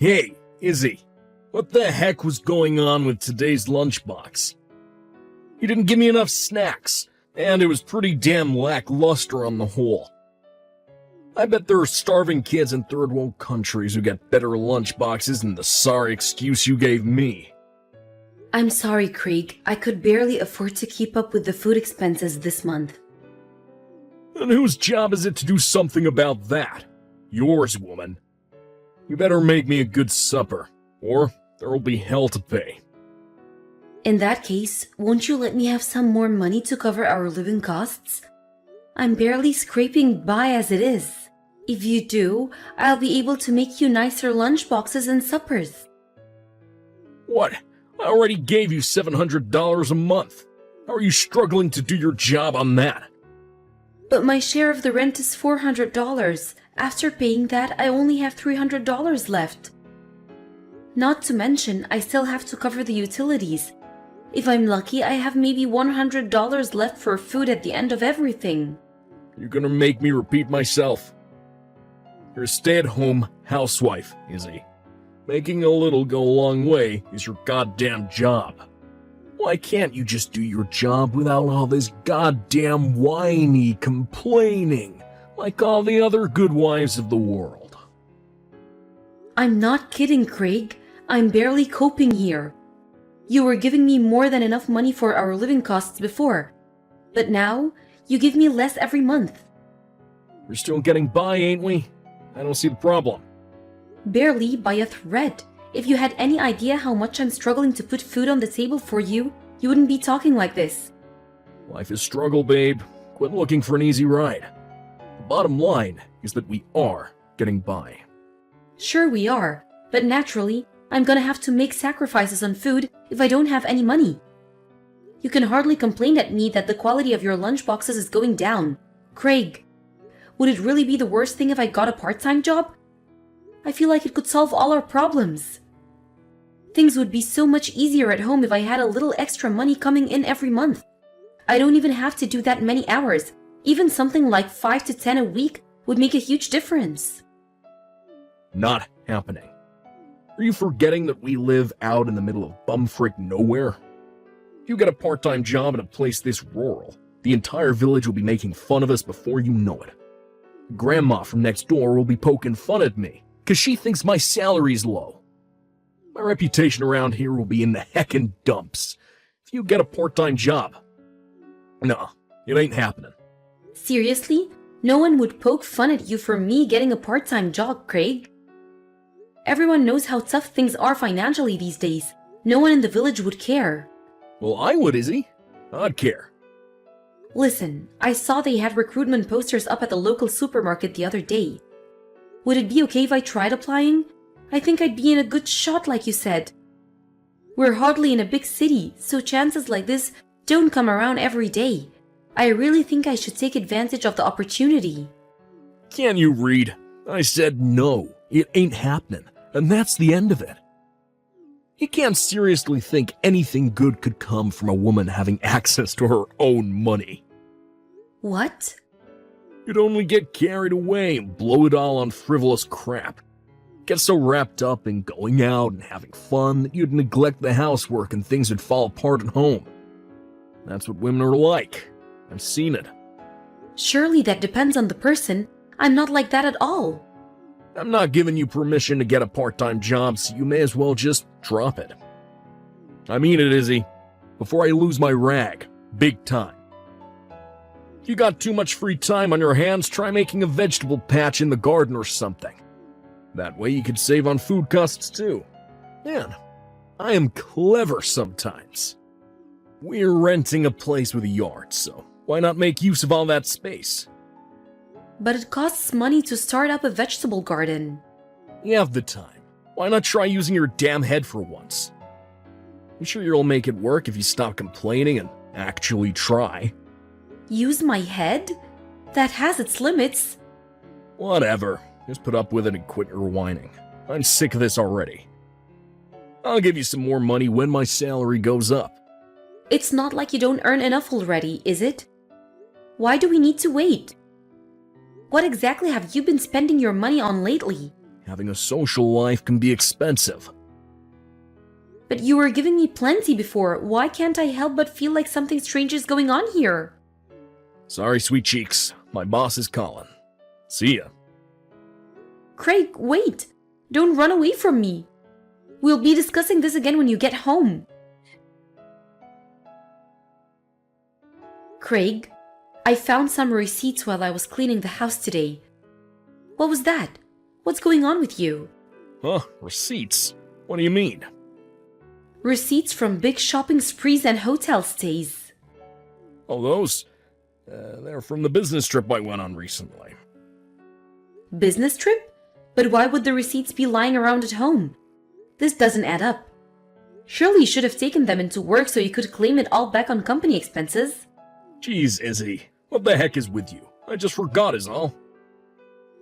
Hey, Izzy, what the heck was going on with today's lunchbox? You didn't give me enough snacks, and it was pretty damn lackluster on the whole. I bet there are starving kids in third world countries who get better lunchboxes than the sorry excuse you gave me. I'm sorry, Craig. I could barely afford to keep up with the food expenses this month. And whose job is it to do something about that? Yours, woman. You better make me a good supper, or there will be hell to pay. In that case, won't you let me have some more money to cover our living costs? I'm barely scraping by as it is. If you do, I'll be able to make you nicer lunchboxes and suppers. What? I already gave you $700 a month. How are you struggling to do your job on that? But my share of the rent is $400. After paying that, I only have $300 left. Not to mention, I still have to cover the utilities. If I'm lucky, I have maybe $100 left for food at the end of everything. You're gonna make me repeat myself. You're a stay-at-home housewife, Izzy. Making a little go a long way is your goddamn job. Why can't you just do your job without all this goddamn whiny complaining, like all the other good wives of the world? I'm not kidding, Craig. I'm barely coping here. You were giving me more than enough money for our living costs before, but now you give me less every month. We're still getting by, ain't we? I don't see the problem. Barely by a thread. If you had any idea how much I'm struggling to put food on the table for you, you wouldn't be talking like this. Life is struggle, babe. Quit looking for an easy ride. The bottom line is that we are getting by. Sure we are, but naturally, I'm gonna have to make sacrifices on food if I don't have any money. You can hardly complain at me that the quality of your lunchboxes is going down. Craig, would it really be the worst thing if I got a part-time job? I feel like it could solve all our problems. Things would be so much easier at home if I had a little extra money coming in every month. I don't even have to do that many hours. Even something like 5 to 10 a week would make a huge difference. Not happening. Are you forgetting that we live out in the middle of bumfrick nowhere? If you get a part-time job in a place this rural, the entire village will be making fun of us before you know it. Grandma from next door will be poking fun at me, because she thinks my salary's low. My reputation around here will be in the heckin' dumps if you get a part-time job. No, it ain't happening. Seriously? No one would poke fun at you for me getting a part-time job, Craig. Everyone knows how tough things are financially these days. No one in the village would care. Well, I would, Izzy. I'd care. Listen, I saw they had recruitment posters up at the local supermarket the other day. Would it be okay if I tried applying? I think I'd be in a good shot like you said. We're hardly in a big city, so chances like this don't come around every day. I really think I should take advantage of the opportunity. Can you read? I said no. It ain't happening, and that's the end of it. You can't seriously think anything good could come from a woman having access to her own money. What? You'd only get carried away and blow it all on frivolous crap. Get so wrapped up in going out and having fun that you'd neglect the housework and things would fall apart at home. That's what women are like. I've seen it. Surely that depends on the person. I'm not like that at all. I'm not giving you permission to get a part-time job, so you may as well just drop it. I mean it, Izzy. Before I lose my rag. Big time. If you got too much free time on your hands, try making a vegetable patch in the garden or something. That way you could save on food costs too. Man, I am clever sometimes. We're renting a place with a yard, so why not make use of all that space? But it costs money to start up a vegetable garden. You have the time. Why not try using your damn head for once? I'm sure you'll make it work if you stop complaining and actually try. Use my head? That has its limits. Whatever. Just put up with it and quit your whining. I'm sick of this already. I'll give you some more money when my salary goes up. It's not like you don't earn enough already, is it? Why do we need to wait? What exactly have you been spending your money on lately? Having a social life can be expensive. But you were giving me plenty before. Why can't I help but feel like something strange is going on here? Sorry, sweet cheeks. My boss is calling. See ya. Craig, wait! Don't run away from me. We'll be discussing this again when you get home. Craig, I found some receipts while I was cleaning the house today. What was that? What's going on with you? Huh? Receipts? What do you mean? Receipts from big shopping sprees and hotel stays. Oh, those? They're from the business trip I went on recently. Business trip? But why would the receipts be lying around at home? This doesn't add up. Surely you should have taken them into work so you could claim it all back on company expenses. Jeez, Izzy. What the heck is with you? I just forgot is all.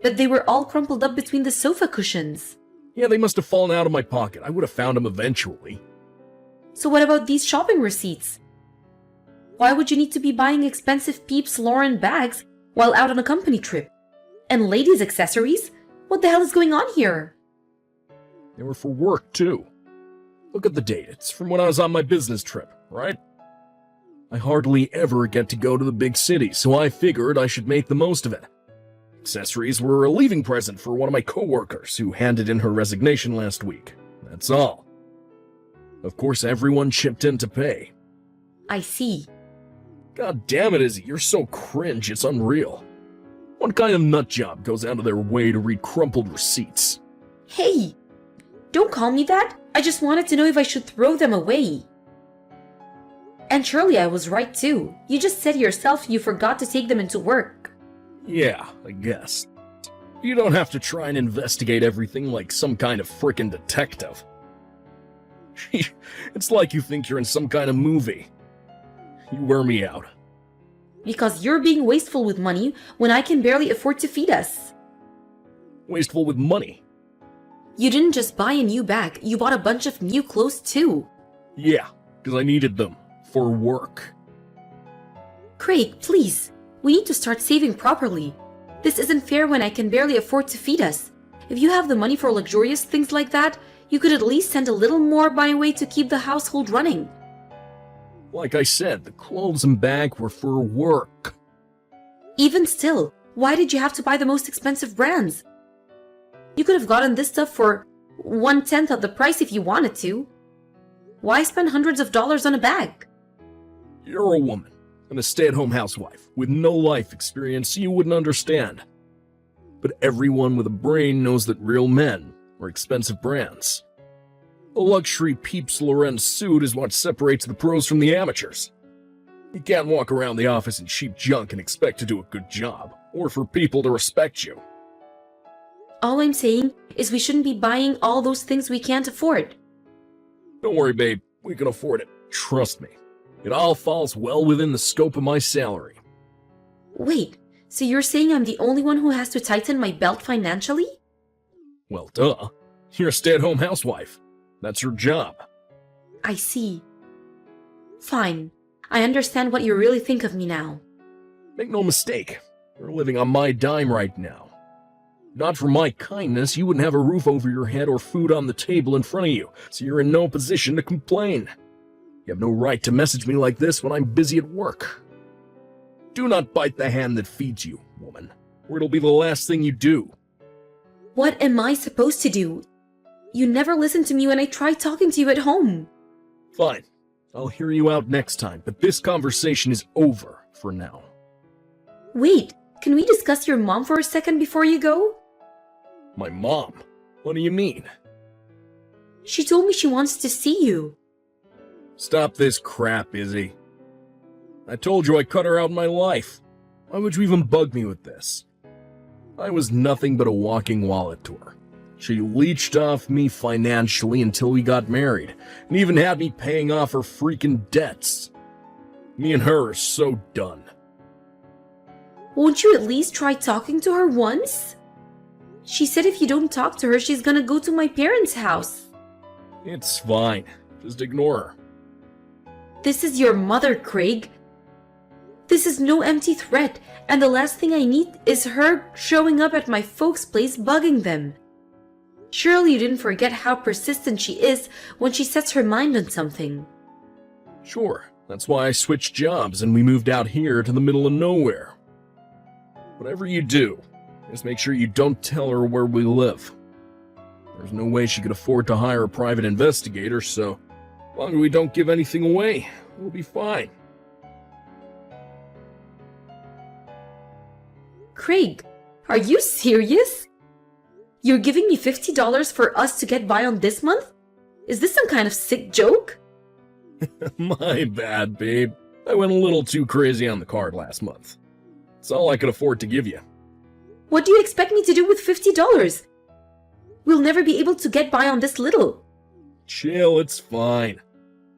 But they were all crumpled up between the sofa cushions. Yeah, they must have fallen out of my pocket. I would have found them eventually. So what about these shopping receipts? Why would you need to be buying expensive Peeps Lauren bags while out on a company trip? And ladies' accessories? What the hell is going on here? They were for work, too. Look at the date. It's from when I was on my business trip, right? I hardly ever get to go to the big cities, so I figured I should make the most of it. Accessories were a leaving present for one of my coworkers who handed in her resignation last week. That's all. Of course, everyone chipped in to pay. I see. God damn it, Izzy, you're so cringe, it's unreal. What kind of nutjob goes out of their way to read crumpled receipts? Hey! Don't call me that! I just wanted to know if I should throw them away. And surely I was right too. You just said yourself you forgot to take them into work. Yeah, I guess. You don't have to try and investigate everything like some kind of frickin' detective. It's like you think you're in some kind of movie. You wear me out. Because you're being wasteful with money when I can barely afford to feed us. Wasteful with money? You didn't just buy a new bag, you bought a bunch of new clothes too. Yeah, because I needed them. For work. Craig, please. We need to start saving properly. This isn't fair when I can barely afford to feed us. If you have the money for luxurious things like that, you could at least send a little more my way to keep the household running. Like I said, the clothes and bag were for work. Even still, why did you have to buy the most expensive brands? You could have gotten this stuff for 1/10 of the price if you wanted to. Why spend hundreds of dollars on a bag? You're a woman, and a stay-at-home housewife, with no life experience, so you wouldn't understand. But everyone with a brain knows that real men are expensive brands. A luxury Peeps Lauren suit is what separates the pros from the amateurs. You can't walk around the office in cheap junk and expect to do a good job, or for people to respect you. All I'm saying is we shouldn't be buying all those things we can't afford. Don't worry, babe. We can afford it. Trust me. It all falls well within the scope of my salary. Wait, so you're saying I'm the only one who has to tighten my belt financially? Well, duh. You're a stay-at-home housewife. That's your job. I see. Fine. I understand what you really think of me now. Make no mistake. You're living on my dime right now. Not for my kindness, you wouldn't have a roof over your head or food on the table in front of you, so you're in no position to complain. You have no right to message me like this when I'm busy at work. Do not bite the hand that feeds you, woman, or it'll be the last thing you do. What am I supposed to do? You never listen to me when I try talking to you at home. Fine. I'll hear you out next time, but this conversation is over for now. Wait, can we discuss your mom for a second before you go? My mom? What do you mean? She told me she wants to see you. Stop this crap, Izzy. I told you I cut her out of my life. Why would you even bug me with this? I was nothing but a walking wallet to her. She leeched off me financially until we got married, and even had me paying off her freaking debts. Me and her are so done. Won't you at least try talking to her once? She said if you don't talk to her, she's gonna go to my parents' house. It's fine. Just ignore her. This is your mother, Craig. This is no empty threat, and the last thing I need is her showing up at my folks' place bugging them. Surely you didn't forget how persistent she is when she sets her mind on something. Sure, that's why I switched jobs and we moved out here to the middle of nowhere. Whatever you do, just make sure you don't tell her where we live. There's no way she could afford to hire a private investigator, so as long as we don't give anything away, we'll be fine. Craig, are you serious? You're giving me $50 for us to get by on this month? Is this some kind of sick joke? My bad, babe. I went a little too crazy on the card last month. It's all I could afford to give you. What do you expect me to do with $50? We'll never be able to get by on this little. Chill, it's fine.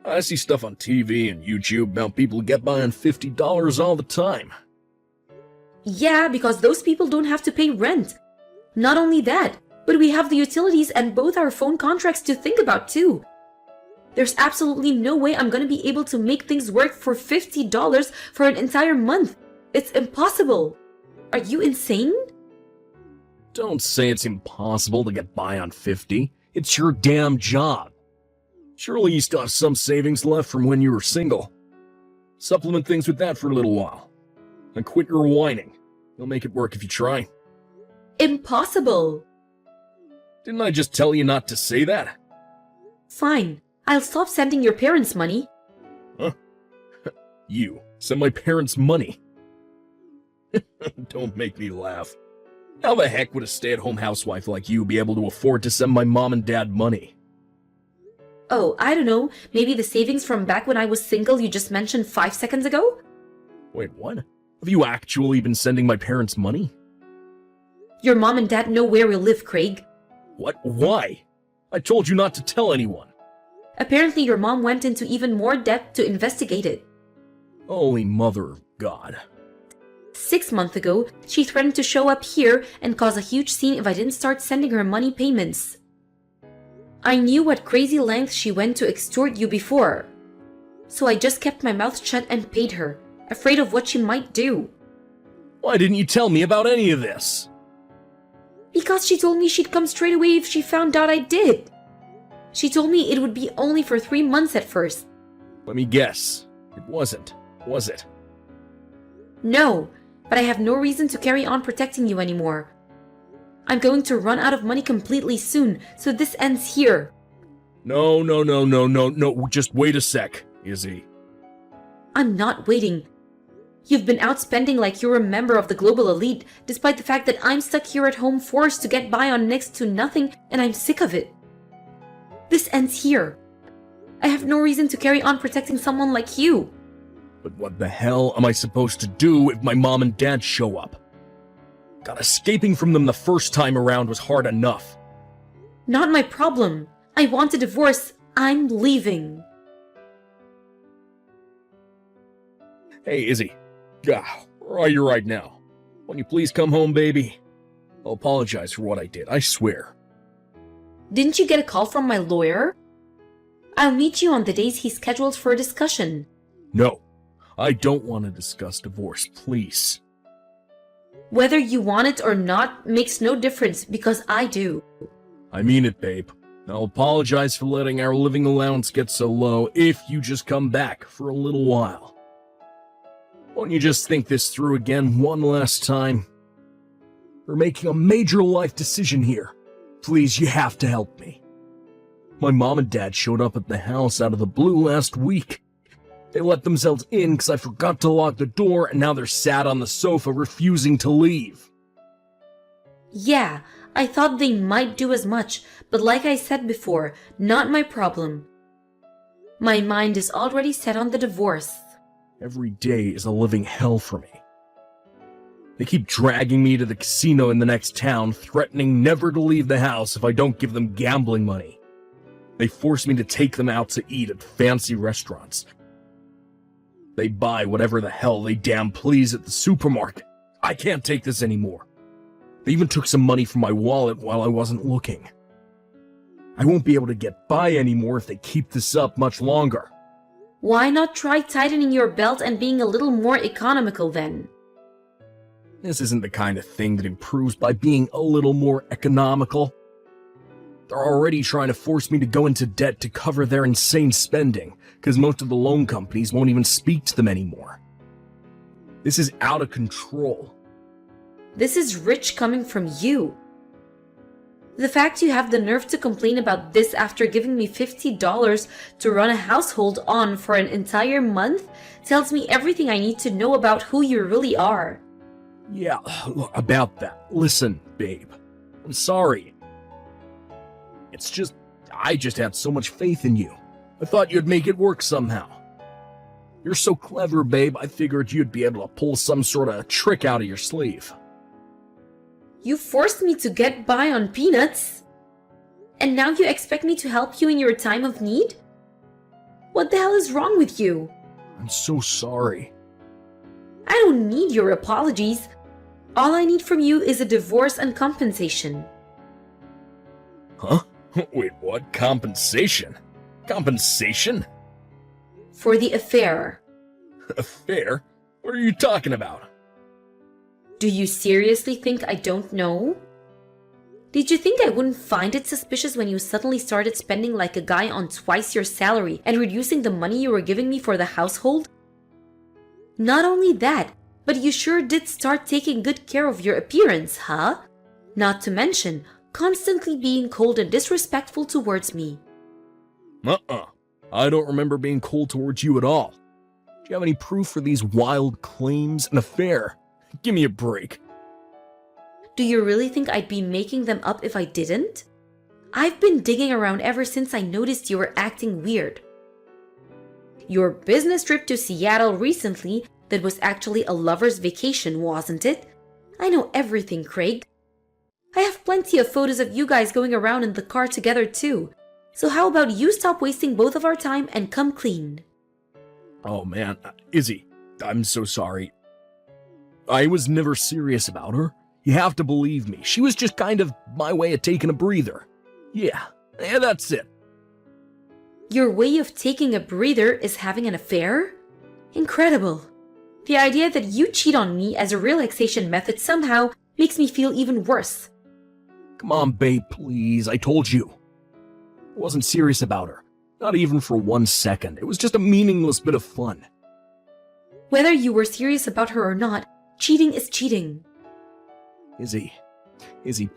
I see stuff on TV and YouTube about people who get by on $50 all the time. Yeah, because those people don't have to pay rent. Not only that, but we have the utilities and both our phone contracts to think about too. There's absolutely no way I'm gonna be able to make things work for $50 for an entire month. It's impossible. Are you insane? Don't say it's impossible to get by on 50. It's your damn job. Surely you still have some savings left from when you were single. Supplement things with that for a little while. And quit your whining. You'll make it work if you try. Impossible. Didn't I just tell you not to say that? Fine. I'll stop sending your parents money. Huh? You send my parents money. Don't make me laugh. How the heck would a stay-at-home housewife like you be able to afford to send my mom and dad money? Oh, I don't know. Maybe the savings from back when I was single you just mentioned 5 seconds ago? Wait, what? Have you actually been sending my parents money? Your mom and dad know where we live, Craig. What? Why? I told you not to tell anyone. Apparently your mom went into even more debt to investigate it. Holy mother of God. 6 months ago, she threatened to show up here and cause a huge scene if I didn't start sending her money payments. I knew what crazy lengths she went to extort you before. So I just kept my mouth shut and paid her, afraid of what she might do. Why didn't you tell me about any of this? Because she told me she'd come straight away if she found out I did. She told me it would be only for 3 months at first. Let me guess. It wasn't, was it? No, but I have no reason to carry on protecting you anymore. I'm going to run out of money completely soon, so this ends here. No, just wait a sec, Izzy. I'm not waiting. You've been outspending like you're a member of the global elite, despite the fact that I'm stuck here at home forced to get by on next to nothing, and I'm sick of it. This ends here. I have no reason to carry on protecting someone like you. But what the hell am I supposed to do if my mom and dad show up? God, escaping from them the first time around was hard enough. Not my problem. I want a divorce. I'm leaving. Hey, Izzy. Where are you right now? Won't you please come home, baby? I'll apologize for what I did, I swear. Didn't you get a call from my lawyer? I'll meet you on the days he's scheduled for a discussion. No, I don't want to discuss divorce, please. Whether you want it or not makes no difference because I do. I mean it, babe. I'll apologize for letting our living allowance get so low if you just come back for a little while. Won't you just think this through again one last time? We're making a major life decision here. Please, you have to help me. My mom and dad showed up at the house out of the blue last week. They let themselves in because I forgot to lock the door, and now they're sat on the sofa refusing to leave. Yeah, I thought they might do as much, but like I said before, not my problem. My mind is already set on the divorce. Every day is a living hell for me. They keep dragging me to the casino in the next town, threatening never to leave the house if I don't give them gambling money. They force me to take them out to eat at fancy restaurants. They buy whatever the hell they damn please at the supermarket. I can't take this anymore. They even took some money from my wallet while I wasn't looking. I won't be able to get by anymore if they keep this up much longer. Why not try tightening your belt and being a little more economical then? This isn't the kind of thing that improves by being a little more economical. They're already trying to force me to go into debt to cover their insane spending, because most of the loan companies won't even speak to them anymore. This is out of control. This is rich coming from you. The fact you have the nerve to complain about this after giving me $50 to run a household on for an entire month tells me everything I need to know about who you really are. Yeah, about that. Listen, babe. I'm sorry. I just had so much faith in you. I thought you'd make it work somehow. You're so clever, babe, I figured you'd be able to pull some sort of trick out of your sleeve. You forced me to get by on peanuts. And now you expect me to help you in your time of need? What the hell is wrong with you? I'm so sorry. I don't need your apologies. All I need from you is a divorce and compensation. Huh? Wait, what? Compensation? Compensation? For the affair. Affair? What are you talking about? Do you seriously think I don't know? Did you think I wouldn't find it suspicious when you suddenly started spending like a guy on twice your salary and reducing the money you were giving me for the household? Not only that, but you sure did start taking good care of your appearance, huh? Not to mention, constantly being cold and disrespectful towards me. I don't remember being cold towards you at all. Do you have any proof for these wild claims? An affair? Give me a break. Do you really think I'd be making them up if I didn't? I've been digging around ever since I noticed you were acting weird. Your business trip to Seattle recently that was actually a lover's vacation, wasn't it? I know everything, Craig. I have plenty of photos of you guys going around in the car together too. So how about you stop wasting both of our time and come clean? Oh man, Izzy, I'm so sorry. I was never serious about her. You have to believe me. She was just kind of my way of taking a breather. Yeah, that's it. Your way of taking a breather is having an affair? Incredible. The idea that you cheat on me as a relaxation method somehow makes me feel even worse. Come on, babe, please. I told you. I wasn't serious about her. Not even for 1 second. It was just a meaningless bit of fun. Whether you were serious about her or not, cheating is cheating. Izzy,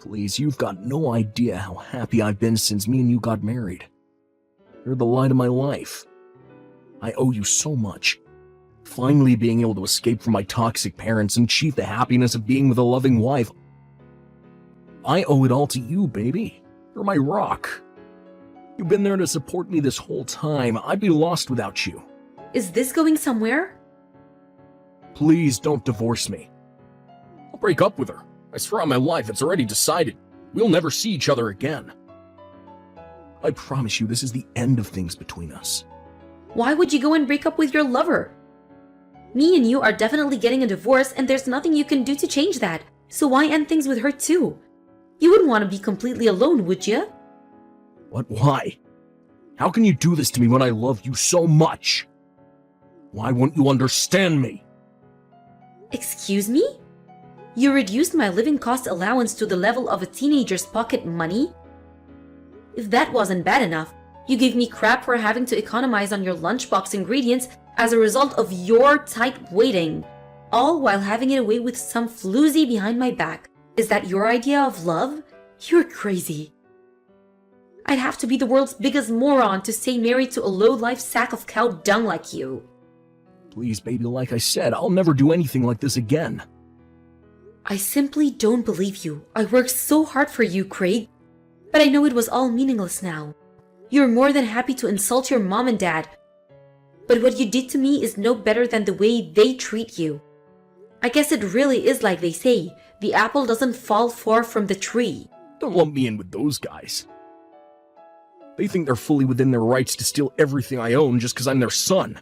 please, you've got no idea how happy I've been since me and you got married. You're the light of my life. I owe you so much. Finally being able to escape from my toxic parents and achieve the happiness of being with a loving wife. I owe it all to you, baby. You're my rock. You've been there to support me this whole time. I'd be lost without you. Is this going somewhere? Please don't divorce me. I'll break up with her. I swear on my life, it's already decided. We'll never see each other again. I promise you this is the end of things between us. Why would you go and break up with your lover? Me and you are definitely getting a divorce and there's nothing you can do to change that. So why end things with her too? You wouldn't want to be completely alone, would you? What? Why? How can you do this to me when I love you so much? Why won't you understand me? Excuse me? You reduced my living cost allowance to the level of a teenager's pocket money? If that wasn't bad enough, you gave me crap for having to economize on your lunchbox ingredients as a result of your tight waiting, all while having it away with some floozy behind my back. Is that your idea of love? You're crazy. I'd have to be the world's biggest moron to stay married to a low-life sack of cow dung like you. Please, baby, like I said, I'll never do anything like this again. I simply don't believe you. I worked so hard for you, Craig. But I know it was all meaningless now. You're more than happy to insult your mom and dad. But what you did to me is no better than the way they treat you. I guess it really is like they say, the apple doesn't fall far from the tree. Don't lump me in with those guys. They think they're fully within their rights to steal everything I own just because I'm their son.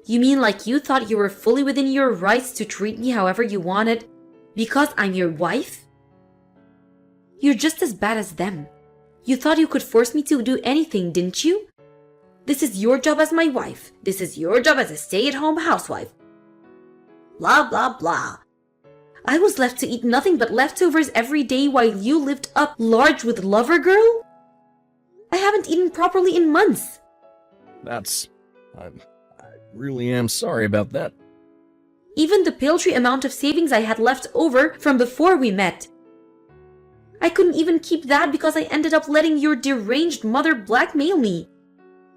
You mean like you thought you were fully within your rights to treat me however you wanted because I'm your wife? You're just as bad as them. You thought you could force me to do anything, didn't you? This is your job as my wife. This is your job as a stay-at-home housewife. Blah, blah, blah. I was left to eat nothing but leftovers every day while you lived up large with Lover Girl? I haven't eaten properly in months. I really am sorry about that. Even the paltry amount of savings I had left over from before we met. I couldn't even keep that because I ended up letting your deranged mother blackmail me.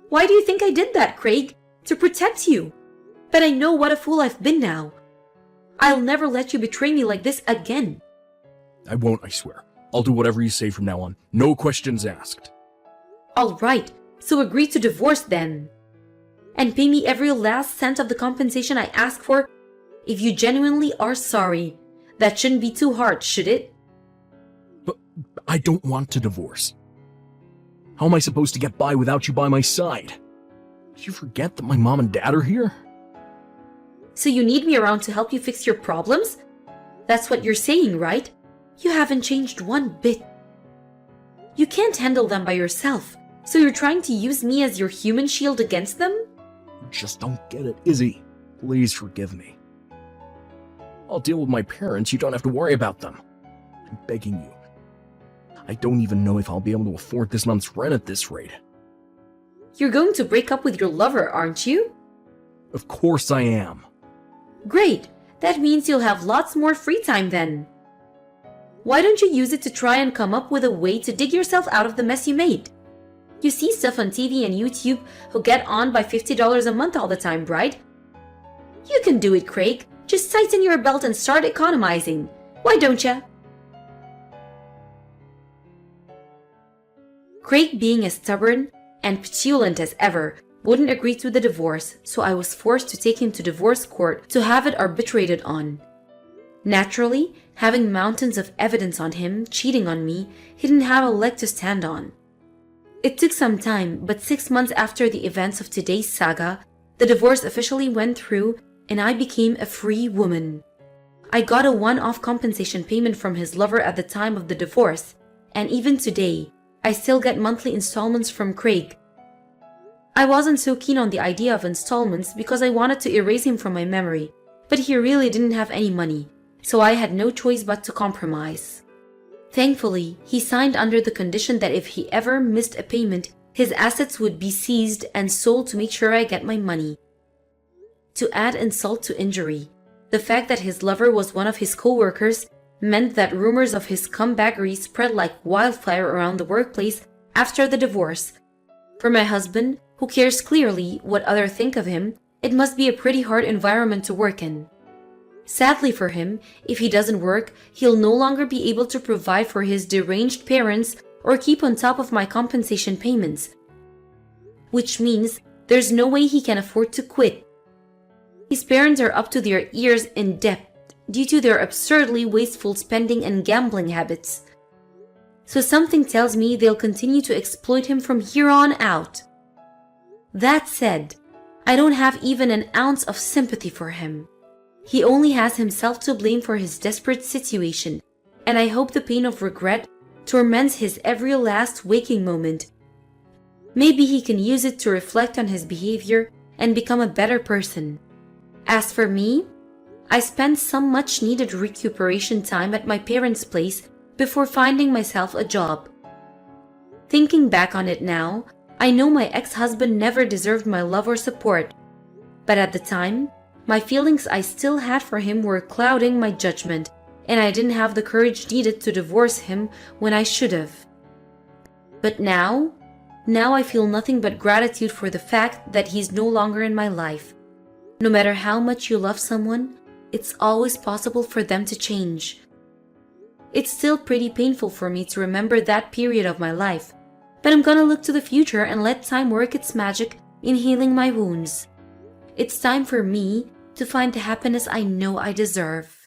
Why do you think I did that, Craig? To protect you. But I know what a fool I've been now. I'll never let you betray me like this again. I won't, I swear. I'll do whatever you say from now on. No questions asked. All right, so agree to divorce then. And pay me every last cent of the compensation I ask for if you genuinely are sorry. That shouldn't be too hard, should it? But I don't want to divorce. How am I supposed to get by without you by my side? Did you forget that my mom and dad are here? So you need me around to help you fix your problems? That's what you're saying, right? You haven't changed one bit. You can't handle them by yourself, so you're trying to use me as your human shield against them? You just don't get it, Izzy. Please forgive me. I'll deal with my parents. You don't have to worry about them. I'm begging you. I don't even know if I'll be able to afford this month's rent at this rate. You're going to break up with your lover, aren't you? Of course I am. Great! That means you'll have lots more free time then. Why don't you use it to try and come up with a way to dig yourself out of the mess you made? You see stuff on TV and YouTube who get on by $50 a month all the time, right? You can do it, Craig. Just tighten your belt and start economizing. Why don't ya? Craig, being as stubborn and petulant as ever, wouldn't agree to the divorce, so I was forced to take him to divorce court to have it arbitrated on. Naturally, having mountains of evidence on him cheating on me, he didn't have a leg to stand on. It took some time, but 6 months after the events of today's saga, the divorce officially went through and I became a free woman. I got a one-off compensation payment from his lover at the time of the divorce, and even today, I still get monthly installments from Craig. I wasn't so keen on the idea of installments because I wanted to erase him from my memory, but he really didn't have any money, so I had no choice but to compromise. Thankfully, he signed under the condition that if he ever missed a payment, his assets would be seized and sold to make sure I get my money. To add insult to injury, the fact that his lover was one of his co-workers meant that rumors of his scumbaggery spread like wildfire around the workplace after the divorce. For my husband, who cares clearly what others think of him, it must be a pretty hard environment to work in. Sadly for him, if he doesn't work, he'll no longer be able to provide for his deranged parents or keep on top of my compensation payments. Which means there's no way he can afford to quit. His parents are up to their ears in debt due to their absurdly wasteful spending and gambling habits. So something tells me they'll continue to exploit him from here on out. That said, I don't have even an ounce of sympathy for him. He only has himself to blame for his desperate situation, and I hope the pain of regret torments his every last waking moment. Maybe he can use it to reflect on his behavior and become a better person. As for me, I spent some much-needed recuperation time at my parents' place before finding myself a job. Thinking back on it now, I know my ex-husband never deserved my love or support, but at the time, my feelings I still had for him were clouding my judgment, and I didn't have the courage needed to divorce him when I should have. But now I feel nothing but gratitude for the fact that he's no longer in my life. No matter how much you love someone, it's always possible for them to change. It's still pretty painful for me to remember that period of my life, but I'm gonna look to the future and let time work its magic in healing my wounds. It's time for me to find the happiness I know I deserve.